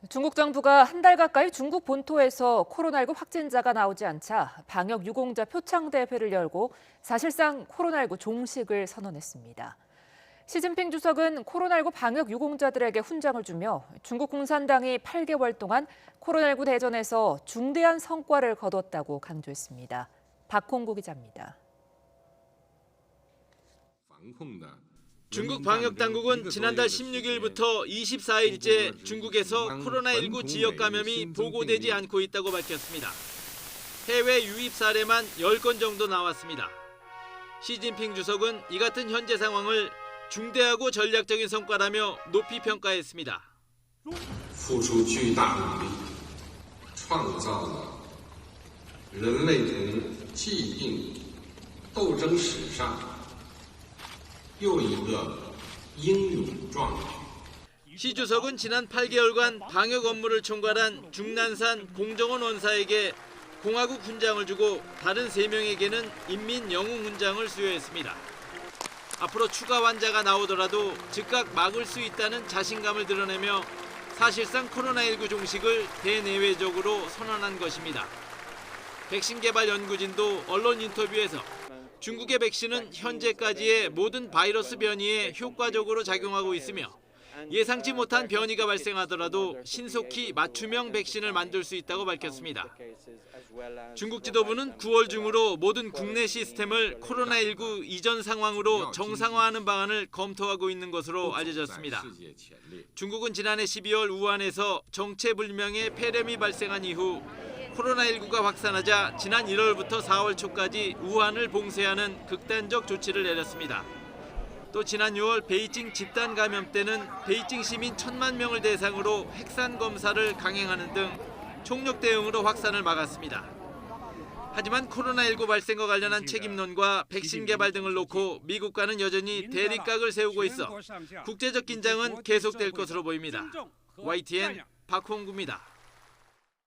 중국 정부가 한 달 가까이 중국 본토에서 코로나19 확진자가 나오지 않자 방역 유공자 표창 대회를 열고 사실상 코로나19 종식을 선언했습니다. 시진핑 주석은 코로나19 방역 유공자들에게 훈장을 주며 중국 공산당이 8개월 동안 코로나19 대전에서 중대한 성과를 거뒀다고 강조했습니다. 박홍구 기자입니다. 중국 방역당국은 지난달 16일부터 24일째 중국에서 코로나19 지역 감염이 보고되지 않고 있다고 밝혔습니다. 해외 유입 사례만 10건 정도 나왔습니다. 시진핑 주석은 이 같은 현재 상황을 중대하고 전략적인 성과라며 높이 평가했습니다. 付出巨大努力，创造了人类同疾病斗争史上又一个英勇壮举。 시 주석은 지난 8개월간 방역 업무를 총괄한 중난산 공정원 원사에게 공화국 훈장을 주고 다른 3명에게는 인민 영웅 훈장을 수여했습니다. 앞으로 추가 환자가 나오더라도 즉각 막을 수 있다는 자신감을 드러내며 사실상 코로나19 종식을 대내외적으로 선언한 것입니다. 백신 개발 연구진도 언론 인터뷰에서 중국의 백신은 현재까지의 모든 바이러스 변이에 효과적으로 작용하고 있으며 예상치 못한 변이가 발생하더라도 신속히 맞춤형 백신을 만들 수 있다고 밝혔습니다. 중국 지도부는 9월 중으로 모든 국내 시스템을 코로나19 이전 상황으로 정상화하는 방안을 검토하고 있는 것으로 알려졌습니다. 중국은 지난해 12월 우한에서 정체불명의 폐렴이 발생한 이후 코로나19가 확산하자 지난 1월부터 4월 초까지 우한을 봉쇄하는 극단적 조치를 내렸습니다. 또 지난 6월 베이징 집단 감염 때는 베이징 시민 1,000만 명을 대상으로 핵산 검사를 강행하는 등 총력 대응으로 확산을 막았습니다. 하지만 코로나19 발생과 관련한 책임론과 백신 개발 등을 놓고 미국과는 여전히 대립각을 세우고 있어 국제적 긴장은 계속될 것으로 보입니다. YTN 박홍구입니다.